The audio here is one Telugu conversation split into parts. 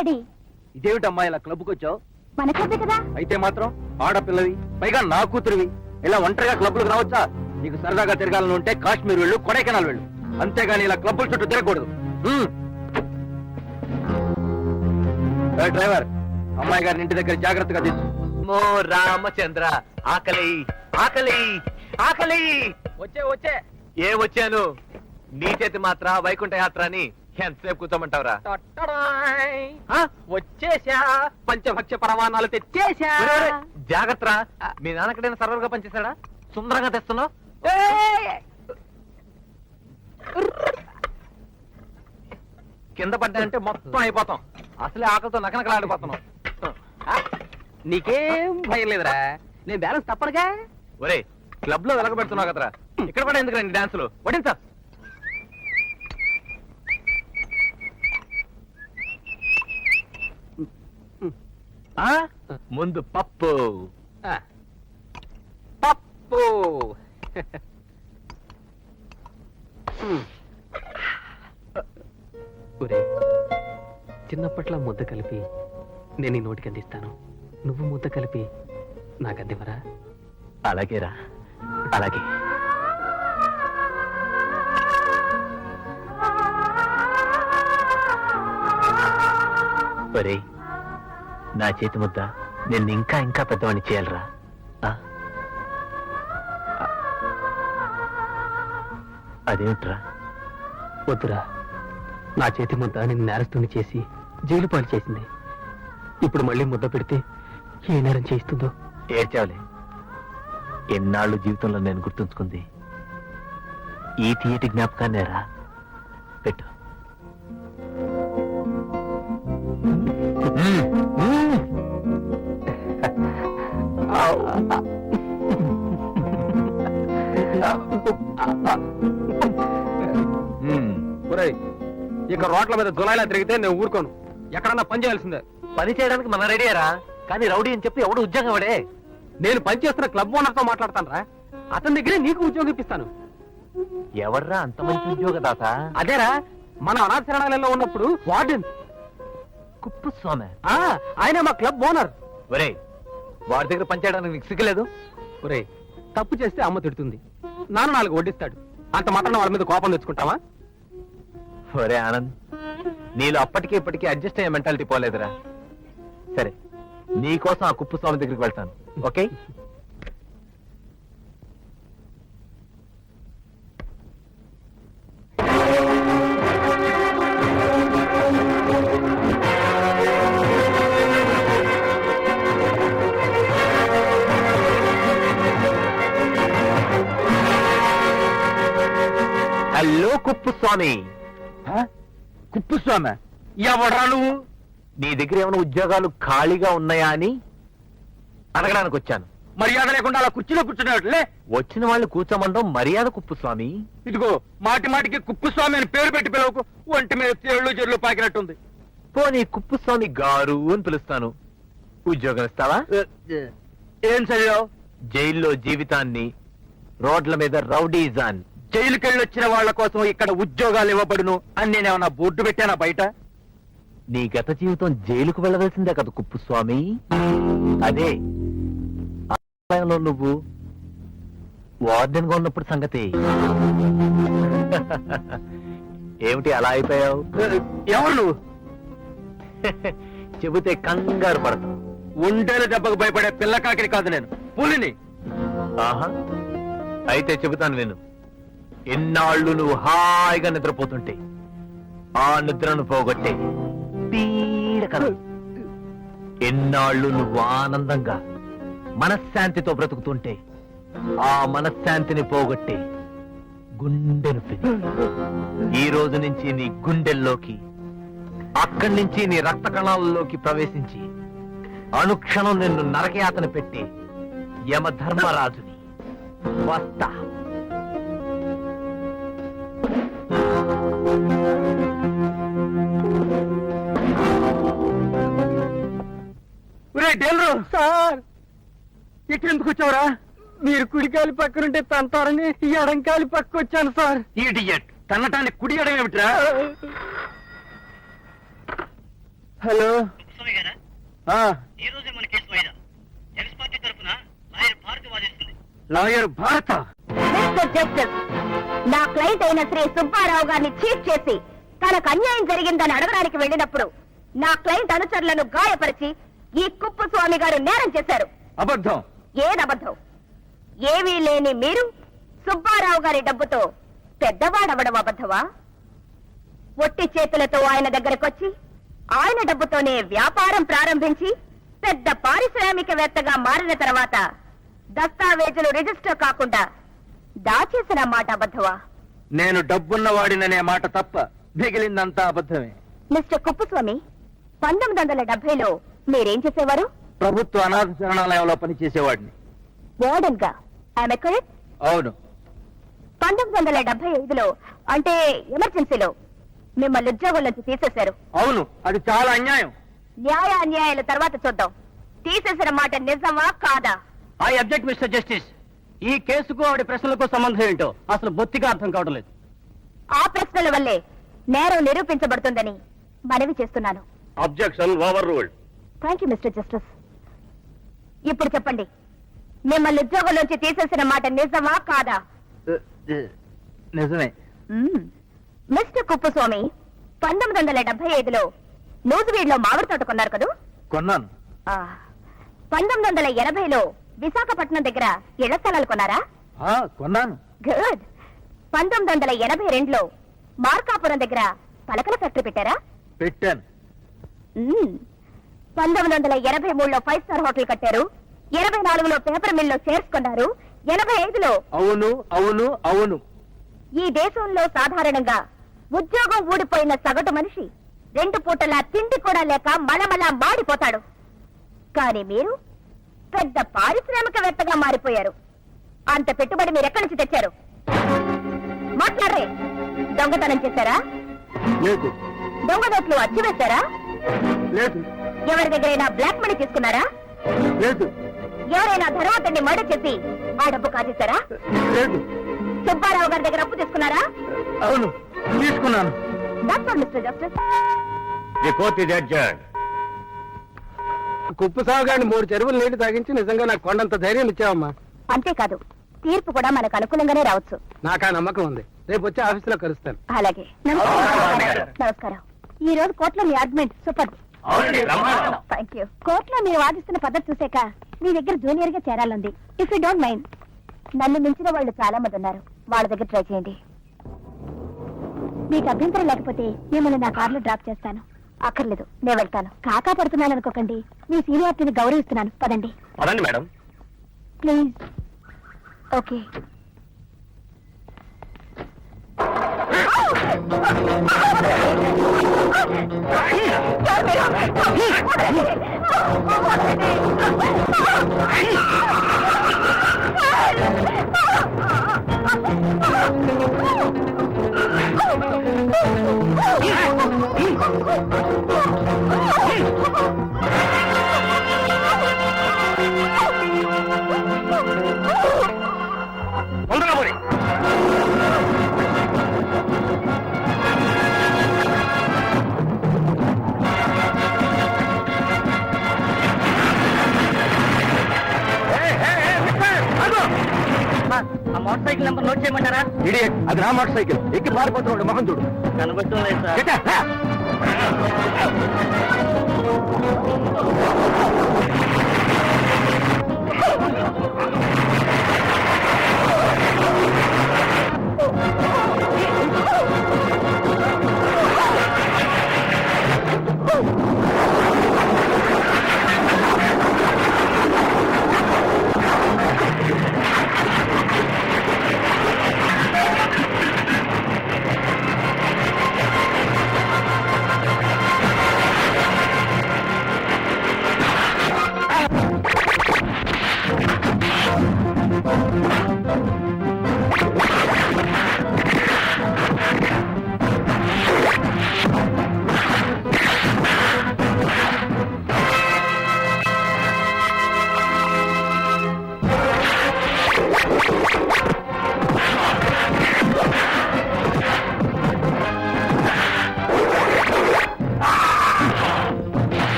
రెడీ. ఇదేమిటమ్మా ఇలా క్లబ్కి వచ్చావు? మన క్లబ్బే కదా. అయితే మాత్రం ఆడపిల్లవి, పైగా నా కూతురివి, ఇలా ఒంటరిగా క్లబ్లకు రావచ్చా? నీకు సరదాగా తిరగాలని ఉంటే కాశ్మీర్ వెళ్ళు, కొడైకెనాల్ వెళ్ళు, అంతేగాని ఇలా క్లబ్బుల చుట్టూ తిరగకూడదు. డ్రైవర్, అమ్మాయి గారిని ఇంటి దగ్గర జాగ్రత్తగా తీసు. మో రామచంద్ర, ఆకలి ఆకలి ఆకలి. వచ్చే వచ్చే. ఏ వచ్చాను? నీ చేతి మాత్ర వైకుంఠ యాత్ర అని ఎంతసేపు కూర్చోమంటావురా? వచ్చేసా, పంచభక్ష పరమాణాలు తెచ్చేసా. జాగ్రత్త, మీ నాన్నకడైనా సర్వర్ గా పనిచేశాడా? సుందరంగా తెస్తున్నావు. కింద పడ్డా అంటే మొత్తం అయిపోతాం. అసలే ఆకలితో నకనకలాడిపోతున్నాం. నీకేం భయం లేదురా, నేను బ్యాలెన్స్ తప్పనుగా. ఒరే, క్లబ్ లో వెలగబెడుతున్నావు కదరా, ఇక్కడ కూడా ఎందుకు రండి డాన్సులు వడించా. ముందు పప్పు పప్పు. చిన్నప్పట్లో ముద్ద కలిపి నేను ఈ నోటికి అందిస్తాను, నువ్వు ముద్ద కలిపి నాకు అందివరా? అలాగేరా, అలాగే. ఒరే, నా చేతి ముద్ద నేను ఇంకా ఇంకా పెద్దవాడిని చేయాలరా. అదేమిట్రా? వద్దురా, నా చేతి ముద్ద నేను నేరస్తుని చేసి జైలు పాలు చేసింది. ఇప్పుడు మళ్ళీ ముద్ద పెడితే ఏ నేరం చేయిస్తుందో. ఏడ్చావులే, ఎన్నాళ్ళు జీవితంలో నేను గుర్తుంచుకుంది ఈ తీయటి జ్ఞాపకాన్నేరా. పెట్టు. ఇక రోడ్ల మీద జులాయిలా తిరిగితే నేను ఊరుకోను, ఎక్కడన్నా పని చేయాల్సిందే. పని చేయడానికి మన రెడీయారా, కానీ రౌడీ అని చెప్పి ఎవడు ఉద్యోగం వాడే. నేను పనిచేస్తున్న క్లబ్ ఓనర్తో మాట్లాడతాను రా, అతని దగ్గరే నీకు ఉద్యోగం ఇప్పిస్తాను. ఎవర్రా అంత మంచి ఉద్యోగదాత? అదేరా, మన అనాథ శరణాలయంలో ఉన్నప్పుడు వార్డెన్ కుప్పుస్వామి. ఆయన మా క్లబ్ ఓనర్. ఒరే, వాడి దగ్గర పనిచేయడానికి నీకు సిగ్గలేదు? ఒరే, తప్పు చేస్తే అమ్మ తిడుతుంది, నాన్న 4 వడ్డిస్తాడు, అంత మాత్రం వాళ్ళ మీద కోపం తెచ్చుకుంటావా? ఒరే ఆనంద్, నీలో అప్పటికి ఇప్పటికీ అడ్జస్ట్ అయ్యే మెంటాలిటీ పోలేదురా. సరే, నీకోసం ఆ కుప్పుస్వామి దగ్గరికి వెళ్తాను, ఓకే? హలో కుప్పుస్వామి. కుప్పుస్వామి ఎవడరా నువ్వు? నీ దగ్గర ఏమైనా ఉద్యోగాలు ఖాళీగా ఉన్నాయా అని అడగడానికి వచ్చాను. మర్యాద లేకుండా అలా కుర్చీలో కూర్చునేట్లే. వచ్చిన వాళ్ళు కూర్చోమండం మర్యాద కుప్పుస్వామి. ఇదిగో, మాటి మాటికి కుప్పుస్వామి అని పేరు పెట్టి పిలవకు, ఒంటి మీద తేళ్లు చెర్లు పాకినట్టుంది. పోనీ కుప్పుస్వామి గారు అని పిలుస్తాను. ఉద్యోగం ఇస్తావా? ఏం చదివావు? జైల్లో జీవితాన్ని, రోడ్ల మీద రౌడీజాన్. జైలుకెళ్ళి వచ్చిన వాళ్ళ కోసం ఇక్కడ ఉద్యోగాలు ఇవ్వబడును అని నేనేమన్నా బోర్డు పెట్టానా బయట? నీ గత జీవితం జైలుకు వెళ్ళవలసిందే కదా కుప్పుస్వామి. అదే ఆలయంలో నువ్వు వార్డెన్ గా ఉన్నప్పుడు సంగతి. ఏమిటి అలా అయిపోయావు? ఎవరు నువ్వు? చెబితే కంగారు పడతావు. ఉండేల దెబ్బకు భయపడే పిల్లకాకిని కాదు నేను, పులిని. ఆహా, అయితే చెబుతాను నేను. ఎన్నాళ్ళు నువ్వు హాయిగా నిద్రపోతుంటే ఆ నిద్రను పోగొట్టే పీడ కథ. ఎన్నాళ్ళు నువ్వు ఆనందంగా మనశ్శాంతితో బ్రతుకుతుంటే ఆ మనశ్శాంతిని పోగొట్టే గుండె నొప్పి. ఈ రోజు నుంచి నీ గుండెల్లోకి, అక్కడి నుంచి నీ రక్త కణాలలోకి ప్రవేశించి అనుక్షణం నిన్ను నరకయాతన పెట్టి యమధర్మరాజుని వస్తా. సార్, ఇక్కడెందుకు వచ్చావురా? మీరు కుడికాలి పక్కనుంటే తంతారని ఎడంకాలి పక్క వచ్చాను సార్. ఇడియట్, తన్నటానికి కుడి ఎడం ఏమిట్రా? హలో కుప్పస్వామి గారా ఆ, ఈ రోజే మన కేసు వాయిదా ఎక్స్ పార్టీ తరఫున లాయర్ భారతి వాదిస్తుంది. లాయర్ భారత మిస్టర్ జస్టిస్, నా క్లయింట్ అయిన శ్రీ సుబ్బారావు గారిని చీట్ చేసి తనకు అన్యాయం జరిగిందని అడగడానికి వెళ్ళినప్పుడు నా క్లయింట్ అనుచరులను గాయపరిచి ఈ కుప్పస్వామి గారు నేరం చేశారు. అబద్ధం. ఏదబద్ధం? ఏమీ లేని మీరు సుబ్బారావు గారి డబ్బుతో పెద్దవాడవడం అబద్ధమా? ఒట్టి చేతులతో ఆయన దగ్గరకొచ్చి ఆయన డబ్బుతోనే వ్యాపారం ప్రారంభించి పెద్ద పారిశ్రామికవేత్తగా మారిన తర్వాత దస్తావేజులు రిజిస్టర్ కాకుండా దాచేసిన మాట అబద్ధమా? నేను డబ్బున్న వాడిననే మాట తప్ప మిగిలిందంతా అబద్ధమే. మిస్టర్ కుప్పస్వామి, 1970లో మీరేం చేసేవారు? ప్రభుత్వ అనాథ శరణాలయంలో పనిచేసేవాడిని. వార్డెన్ గా. ఆమె కరెక్ట్? అవును. 1975లో అంటే ఎమర్జెన్సీలో మిమ్మల్ని ఉద్యోగంలోంచి తీసేశారు. అవును, అది చాలా అన్యాయం. న్యాయ అన్యాయాల తర్వాత చూద్దాం. తీసేసిన మాట నిజమా కాదా? I object mister justice. ఈ కేసుకు ఆవిడ ప్రశ్నలకు సంబంధం ఏంటో అసలు బొత్తిగా అర్థం కావడం లేదు. ఆ ప్రశ్నల వల్లే నేరం నిరూపించబడుతుందని మనవి చేస్తున్నాను. Objection over ruled. Thank you mister justice. ఇప్పుడు చెప్పండి, మిమ్మల్ని ఉద్యోగంలోంచి తీసేసిన మాట నిజమా కాదా? నిజమే. మిస్టర్ కుప్పస్వామి, 1975లో నూజివీడులో మామిడి తోట కొన్నారు కదూ? కొన్నాను. 1980లో విశాఖపట్నం దగ్గర ఇళ్ల స్థలాలు కొన్నారా? కొన్నాను. గుడ్. 1982లో మార్కాపురం దగ్గర పలకల ఫ్యాక్టరీ పెట్టారా? పెట్టాను. 1983లో 5 స్టార్ హోటల్ కట్టారు. 84లో పేపర్ మిల్ లో షేర్స్ కొన్నారు. 85లో అవును అవును అవును. ఈ దేశంలో సాధారణంగా ఉద్యోగం ఊడిపోయిన సగటు మనిషి 2 పూటలా తిండి కూడా లేక మలమలా మాడిపోతాడు. కానీ మీరు పెద్ద పారిశ్రామికవేత్తగా మారిపోయారు. అంత పెట్టుబడి మీరు ఎక్కడి నుంచి తెచ్చారు? మాట్లాడరే. దొంగతనం చేశారా? లేదు. దొంగ నోట్లు అచ్చి వేశారా? లేదు. ఎవరి దగ్గరైనా బ్లాక్ మనీ తీసుకున్నారా? లేదు. ఎవరైనా ధనవంతుడిని మర్డర్ చేసి ఆ డబ్బు కాజేశారా? లేదు. సుబ్బారావు గారి దగ్గర అప్పు తీసుకున్నారా? అవును, తీసుకున్నాను. That's all mister justice. The court is adjourned. కుప్పసాగు గారిని 3 చెరువులు నీళ్లు తాగించి నిజంగా నాకు కొండంత ధైర్యం ఇచ్చావమ్మా. అంతేకాదు, తీర్పు కూడా మనకు అనుకూలంగానే రావచ్చు. నాకు ఆ నమ్మకం ఉంది. రేపు వచ్చి ఆఫీసులో కలుస్తాను. అలాగే. నమస్కారం. ఈ రోజు కోర్టులో మీ ఆర్గ్యుమెంట్ సూపర్. Thank you. కోర్టులో మీరు వాదిస్తున్న పద్ధతి చూసాక మీ దగ్గర జూనియర్ గా చేరాలంది. If you don't mind. నన్ను మించిన వాళ్ళు చాలా మంది ఉన్నారు, వాళ్ళ దగ్గర ట్రై చేయండి. మీకు అభ్యంతరం లేకపోతే మిమ్మల్ని నా కార్లో డ్రాప్ చేస్తాను. అక్కర్లేదు, నేను వెళ్తాను. కాకా పడుతున్నాను అనుకోకండి, మీ సీనియారిటీని గౌరవిస్తున్నాను. పదండి. పదండి మేడం. ప్లీజ్. ఓకే. తొందరగా పోనీ. ఆ మోటార్ సైకిల్ నెంబర్ నోట్ చేయమంటారా? ఇడియట్, అది నా మోటార్ సైకిల్. ఎక్కి పారిపోతున్నాడు, మొహం చూడు. కనబడటం లేదు sir. Get out.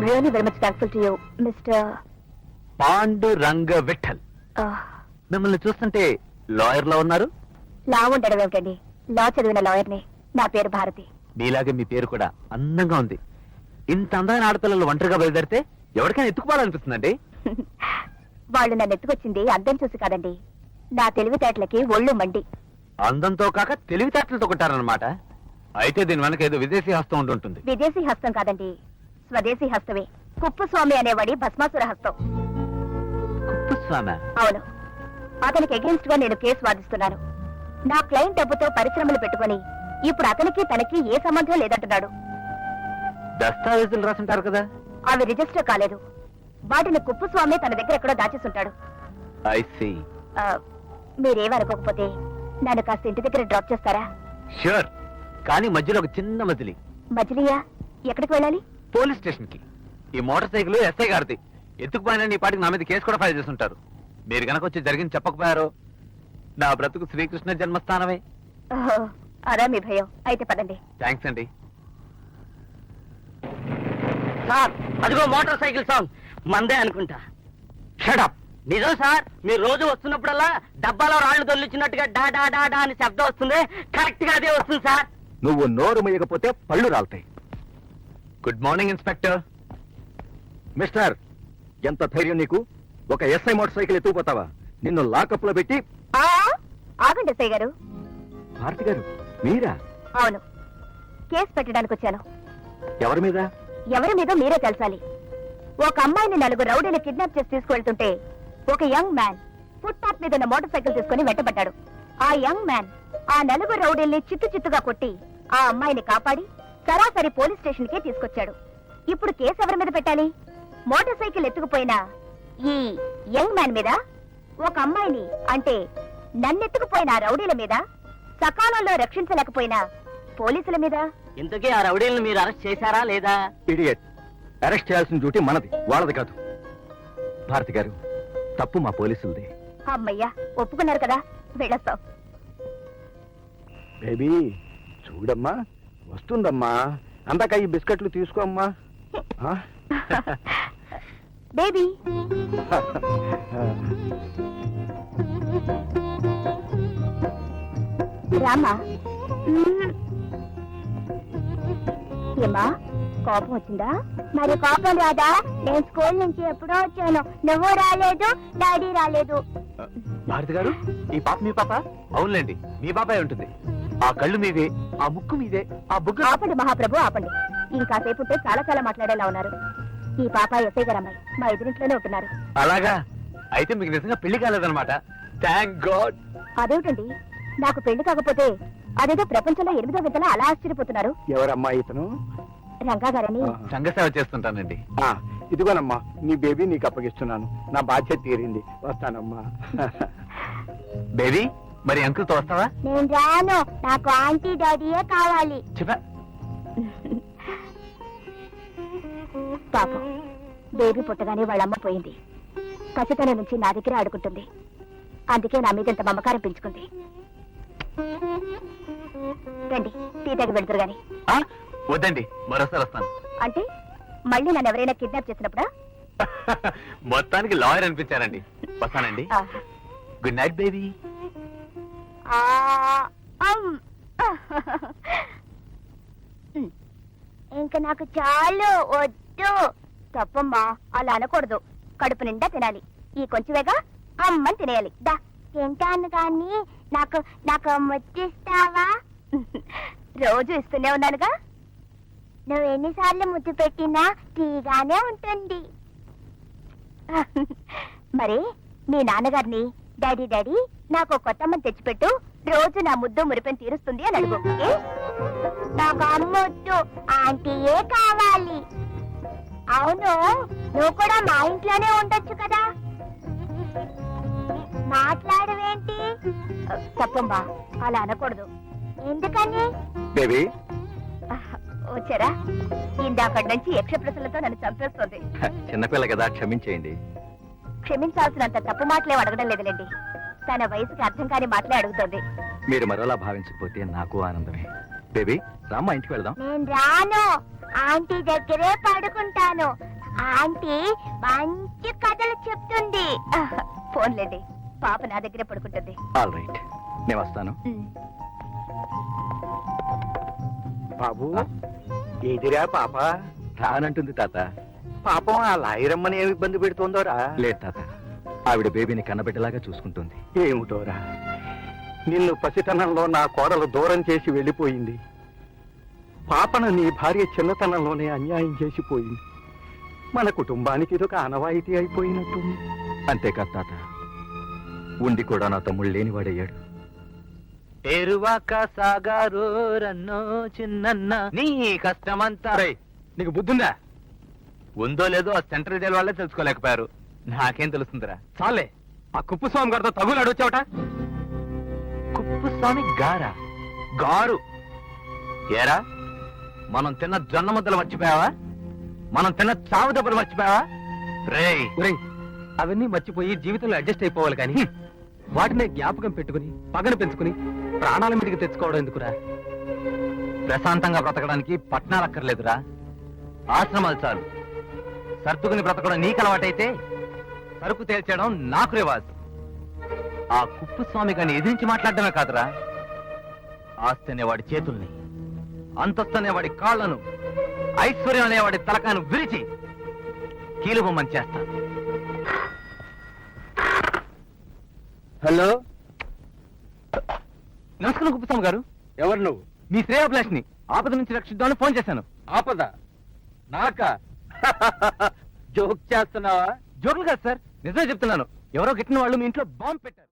Really very much thankful to you mister Panduranga Vithal. మిమ్మల్ని చూస్తుంటే లాయర్ లో ఉన్నారు. లా ఉండడం ఏమిటండి, లా చదివిన లాయర్ని. నా పేరు భారతి. మీలాగే మీ పేరు కూడా అందంగా ఉంది. ఇంత అందమైన ఆడపిల్లలు ఒంటరిగా బయలుదేరితే ఎవరికైనా ఎత్తుకుపోవాలనిపిస్తుందండి. వాళ్ళు నన్ను ఎత్తుకొచ్చింది అందం చూసి కాదండి, నా తెలివితేటలకి ఒళ్ళు మండి. అందంతో కాక తెలివితేటలతో కొట్టారనమాట. అయితే దీని వెనక ఏదో విదేశీ హస్తం ఉండుంటుంది. విదేశీ హస్తం కాదండి, స్వదేశీ హస్తమే. కుప్పుస్వామి అనేవాడి భస్మాసుర హస్తం. కుప్పుస్వామి? అవును, అతనికి అగేన్స్ట్ గా నేను కేసు వాదిస్తున్నాను. నా క్లయింట్ డబ్బుతో పరిశ్రమలు పెట్టుకొని ఇప్పుడు అతనికి తనకి ఏ సంబంధం లేదంటున్నాడు. దస్తావేజులు రాసుంటారు కదా. అవి రిజిస్టర్ కాలేదు. వాటిని కుప్పుస్వామి తన దగ్గర ఎక్కడో దాచేస్తుంటాడు. I see. మీరేమనుకోకపోతే నన్ను కాస్త ఇంటి దగ్గర డ్రాప్ చేస్తారా? ష్యూర్. కానీ మధ్యలో ఒక చిన్న మజిలీ. మజిలియా? ఎక్కడికి వెళ్ళాలి? పోలీస్ స్టేషన్ కి. ఈ మోటార్ సైకిల్ ఎస్ఐ గారిది. ఎత్తుకుపోయిన ఈ పాటికి నా మీద కేసు కూడా ఫైల్ చేస్తుంటారు. మీరు గనక వచ్చి జరిగింది చెప్పకపోయారు, నా బ్రతుకు శ్రీకృష్ణ జన్మస్థానమే. ఓహో, అదా మీ భయం? అయితే పదండి. థ్యాంక్స్ అండి. సార్, అదిగో మోటార్ సైకిల్ సాంగ్ మందే అనుకుంటా. షట్ నిజం సార్, మీరు రోజు వస్తున్నప్పుడల్లా డబ్బాలో రాళ్లు దొల్లిచ్చినట్టుగా డా డా డా డా అని శబ్దం వస్తుంది. కరెక్ట్ గా అదే వస్తుంది సార్. నువ్వు నోరు ముయ్యకపోతే పళ్ళు రాలుతాయి. Good morning inspector. మిస్టర్, ఎంత ధైర్యం నీకు? ఒక ఎస్ఐ మోటార్ సైకిల్ ఎత్తుకుపోతావా? నిన్ను లాకప్ లో పెట్టి. ఆగండి ఎస్ఐ గారు. భారతి గారు, మీరా? అవును, కేసు పెట్టడానికి వచ్చాను. ఎవరి మీద? ఎవరి మీద మీరే తెలుసాలి. ఒక అమ్మాయిని 4 రౌడీలు కిడ్నాప్ చేసి తీసుకువెళ్తుంటే ఒక యంగ్ మ్యాన్ ఫుట్పాత్ మీద ఉన్న మోటార్ సైకిల్ తీసుకుని వెంటబడ్డాడు. ఆ యంగ్ మ్యాన్ ఆ 4 రౌడీల్ని చిత్తుగా కొట్టి ఆ అమ్మాయిని కాపాడి సరాసరి పోలీస్ స్టేషన్ కి తీసుకొచ్చాడు. ఇప్పుడు కేసు ఎవరి మీద పెట్టాలి? మోటార్ సైకిల్ ఎత్తుకుపోయిన ఈ యంగ్ మ్యాన్ మీద, ఒక అమ్మాయిని అంటే నన్నెత్తుకుపోయిన ఆ రౌడీల మీద, సకాలంలో రక్షించలేకపోయినా పోలీసుల మీద. ఇంతకీ ఆ రౌడీలను మీరు అరెస్ట్ చేశారా లేదా? ఇడియట్. అరెస్ట్ చేయాల్సిన డ్యూటీ మనది, వాళ్ళది కాదు. భారతి గారు, తప్పు మా పోలీసులది. అమ్మయ్యా, ఒప్పుకున్నారు కదా, వెళ్ళొస్తాం. బేబీ చూడమ్మా, వస్తుందమ్మా. అందాక ఈ బిస్కెట్లు తీసుకో అమ్మా. ఆ? బేబీ రామా. ఏమా, కోపం వచ్చిందా? మరి కోపం రాదా? నేను స్కూల్ నుంచి ఎప్పుడో వచ్చాను, నువ్వు రాలేదు, డాడీ రాలేదు. భారతి గారు, ఈ పాప మీ పాప? అవునులేండి, మీ పాపే ఉంటుంది. ఆ కళ్ళు మీవే, ఆ ముక్కు మీదే, ఆ బుగ్గ. ఆపండి మహాప్రభు, ఆపండి. ఇంకాసేపు ఉంటే చాలా మాట్లాడేలా ఉన్నారు. ఈ పాప ఎస్ఐ గారు అమ్మాయి, మా ఎదురింట్లోనే ఉంటున్నారు. అలాగా? అయితే మీకు నిజంగా పెళ్లి కాలేదన్నమాట. Thank God. అదేమిటండి, నాకు పెళ్లి కాకపోతే అదేదో ప్రపంచంలో 8వ వింతలా అలా ఆశ్చర్యపోతున్నారు. ఎవరమ్మా ఇతను? రంగా గారని. సంఘసేవ చేస్తుంటానండి. ఆ, ఇదిగోనమ్మా, నీ బేబీ నీకు అప్పగిస్తున్నాను. నా బాధ్యత తీరింది, వస్తానమ్మా. బేబీ, మరి అంకుల్తో వస్తావా? నేను రాను, నాకు ఆంటీ డాడీయే కావాలి. చెప్పా. పాపం, బేబీ పుట్టగానే వాళ్ళమ్మ పోయింది. పసితనం నుంచి నా దగ్గర ఆడుకుంటుంది. అందుకే నా మీద ఇంత మమకారం పెంచుకుంది. రండి, టీ తాగి వెళ్తారు గాని. ఆ? వద్దండి, మరోసారి వస్తాను. అంటే మళ్ళీ నన్ను ఎవరైనా కిడ్నాప్ చేసినప్పుడా? మొత్తానికి లాయర్ అనిపించారండి. వస్తానండి. ఆ. Good night baby. ఇంకా నాకు చాలు, వద్దు. తప్పమ్మా, అలా అనకూడదు. కడుపు నిండా తినాలి. ఈ కొంచెమేగా అమ్మని తినేయాలి. దా, తింటాను కానీ నాకు ముద్దిస్తావా? రోజు ఇస్తూనే ఉన్నానుగా. నువ్వు ఎన్నిసార్లు ముద్దు పెట్టినా తీగానే ఉంటుంది. మరి మీ నాన్నగారిని డాడీ డాడీ నాకు కొత్త అమ్మని తెచ్చిపెట్టు, రోజు నా ముద్దు మురిపెని తీరుస్తుంది అని అడుగు. నాకు అమ్మొద్దు, ఆంటీయే కావాలి. అవును, నువ్వు కూడా మా ఇంట్లోనే ఉండొచ్చు కదా. మాట్లాడవేంటి? తప్పమ్మా, అలా అనకూడదు. ఎందుకని? బేబీ, వచ్చారా? ఇందాకటి నుంచి యక్ష ప్రశ్నలతో నన్ను చంపేస్తుంది. చిన్నపిల్ల కదా, క్షమించేయండి. క్షమించాల్సినంత తప్పు మాటలేం అడగడం లేదులేండి. తన వయసుకి అర్థం కాని మాటలే అడుగుతుంది. మీరు మరోలా భావించకపోతే నాకు ఆనందమే. బేబీ, రామ్మా, ఇంటికి వెళ్దాం. నేను రాను, ఆంటీ దగ్గరే పడుకుంటాను. ఆంటీ మంచి కథలు చెప్తుంది ఫోన్లేండి, పాప నా దగ్గరే పడుకుంటుంది. ఆల్ రైట్, నేను వస్తాను. బాబు, ఏదిరా పాప? రానంటుంది తాత. పాపం ఆ లాయరమ్మని ఏమి ఇబ్బంది పెడుతోందోరా? లేదు తాత, ఆవిడ బేబీని కన్నబిడ్డలాగా చూసుకుంటుంది. ఏమిటోరా, నిన్ను పసితనంలో నా కోడలు దూరం చేసి వెళ్ళిపోయింది. పాపను నీ భార్య చిన్నతనంలోనే అన్యాయం చేసిపోయింది. మన కుటుంబానికి ఇదొక ఆనవాయితీ అయిపోయినట్టుంది. అంతేకాదు తాత, ఉండి కూడా నా తమ్ముడు లేనివాడయ్యాడు. పేరువాక సాగారు రన్నో చిన్నన్న నీ కష్టమంతా. నీకు బుద్ధుందా? ఉందో లేదో ఆ సెంట్రల్ జైలు వాళ్ళే తెలుసుకోలేకపోయారు. నాకేం తెలుస్తుందిరా? చాలే, ఆ కుప్పస్వామి గారితో తగులు అడొచ్చావట. కుప్పుస్వామి గారా? గారు ఏరా, మనం తిన్న జొన్న ముద్దలు మర్చిపోయావా? మనం తిన్న చావు దెబ్బలు మర్చిపోయావా? రేయ్, అవన్నీ మర్చిపోయి జీవితంలో అడ్జస్ట్ అయిపోవాలి కానీ వాటిని జ్ఞాపకం పెట్టుకుని పగను పెంచుకుని ప్రాణాల మీదకి తెచ్చుకోవడం ఎందుకురా? ప్రశాంతంగా బ్రతకడానికి పట్నాలు అక్కర్లేదురా, ఆశ్రమాలు చాలు. సర్దుకుని బ్రతకడం నీకు అలవాటైతే సరుకు తేల్చేయడం నాకు రివాజ్. ఆ కుప్పుస్వామి గారిని ఎదిరించి మాట్లాడడమే కాదురా, ఆస్తి అనేవాడి చేతుల్ని, అంతస్తు అనేవాడి కాళ్లను, ఐశ్వర్యం అనేవాడి తలకాను విరిచి కీలుబొమ్మని చేస్తాను. హలో, నమస్కారం కుప్పుస్వామి గారు. ఎవరు నువ్వు? మీ శ్రేయాభిలాష్ని ఆపద నుంచి రక్షిద్దామని ఫోన్ చేశాను. ఆపద నాకా? జోక్ చేస్తున్నావా? జోకులు కాదు సార్, నిజమే చెప్తున్నాను. ఎవరో గిట్టిన వాళ్ళు మీ ఇంట్లో బాంబు పెట్టారు.